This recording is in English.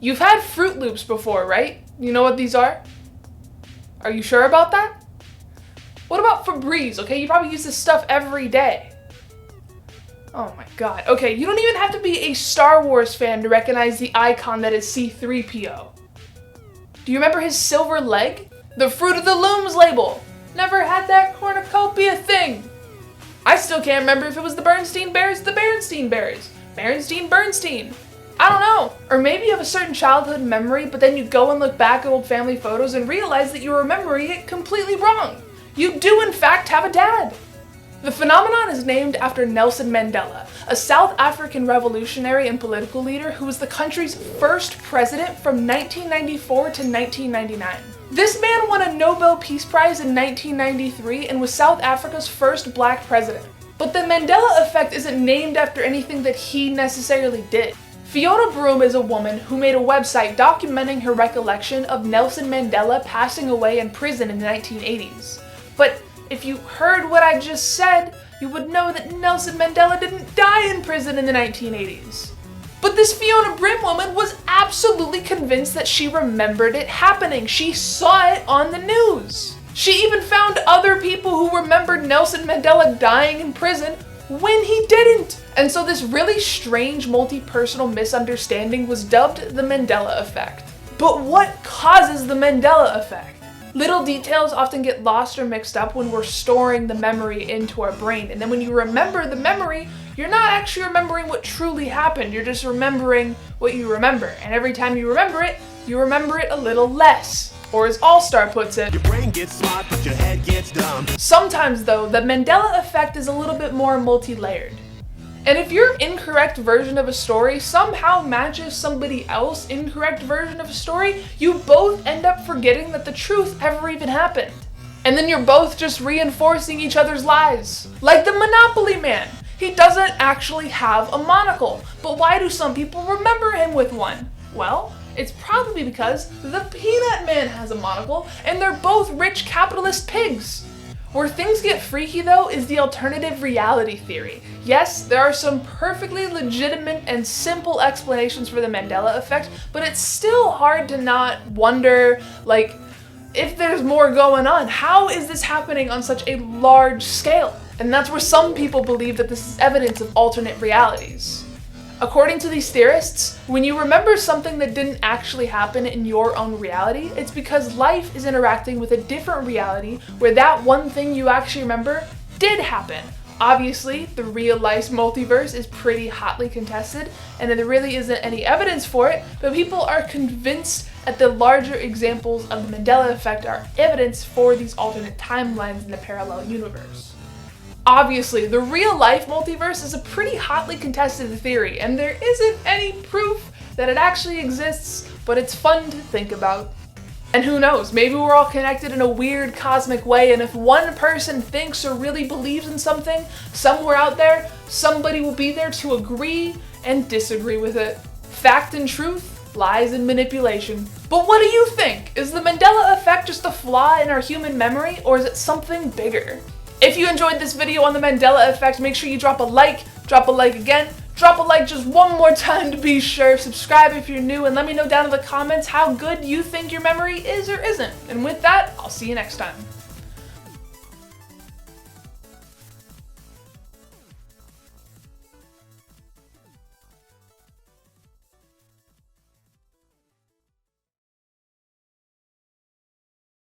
You've had Fruit Loops before, right? You know what these are? Are you sure about that? What about Febreze, okay? You probably use this stuff every day. Oh my god. Okay, you don't even have to be a Star Wars fan to recognize the icon that is C-3PO. Do you remember his silver leg? The Fruit of the Looms label. Never had that cornucopia thing. I still can't remember if it was the Bernstein Bears or the Berenstain Bears. Bernstein. I don't know. Or maybe you have a certain childhood memory, but then you go and look back at old family photos and realize that you were remembering it completely wrong. You do in fact have a dad. The phenomenon is named after Nelson Mandela, a South African revolutionary and political leader who was the country's first president from 1994 to 1999. This man won a Nobel Peace Prize in 1993 and was South Africa's first black president. But the Mandela effect isn't named after anything that he necessarily did. Fiona Broom is a woman who made a website documenting her recollection of Nelson Mandela passing away in prison in the 1980s. But if you heard what I just said, you would know that Nelson Mandela didn't die in prison in the 1980s. But this Fiona Broom woman was absolutely convinced that she remembered it happening. She saw it on the news. She even found other people who remembered Nelson Mandela dying in prison when he didn't. And so this really strange multi-personal misunderstanding was dubbed the Mandela effect. But what causes the Mandela effect? Little details often get lost or mixed up when we're storing the memory into our brain. And then when you remember the memory, you're not actually remembering what truly happened. You're just remembering what you remember. And every time you remember it a little less. Or as All-Star puts it, your brain gets smart, but your head gets dumb. Sometimes though, the Mandela effect is a little bit more multi-layered. And if your incorrect version of a story somehow matches somebody else's incorrect version of a story, you both end up forgetting that the truth ever even happened. And then you're both just reinforcing each other's lies. Like the Monopoly Man. He doesn't actually have a monocle, but why do some people remember him with one? Well, it's probably because the Peanut Man has a monocle and they're both rich capitalist pigs. Where things get freaky though is the alternative reality theory. Yes, there are some perfectly legitimate and simple explanations for the Mandela effect, but it's still hard to not wonder, like, if there's more going on. How is this happening on such a large scale? And that's where some people believe that this is evidence of alternate realities. According to these theorists, when you remember something that didn't actually happen in your own reality, it's because life is interacting with a different reality where that one thing you actually remember did happen. Obviously, the real life multiverse is pretty hotly contested, and there really isn't any evidence for it, but people are convinced that the larger examples of the Mandela effect are evidence for these alternate timelines in the parallel universe. Obviously, the real-life multiverse is a pretty hotly contested theory, and there isn't any proof that it actually exists, but it's fun to think about. And who knows, maybe we're all connected in a weird cosmic way, and if one person thinks or really believes in something, somewhere out there, somebody will be there to agree and disagree with it. Fact and truth, lies and manipulation. But what do you think? Is the Mandela effect just a flaw in our human memory, or is it something bigger? If you enjoyed this video on the Mandela effect, make sure you drop a like again, drop a like just one more time to be sure, subscribe if you're new, and let me know down in the comments how good you think your memory is or isn't. And with that, I'll see you next time.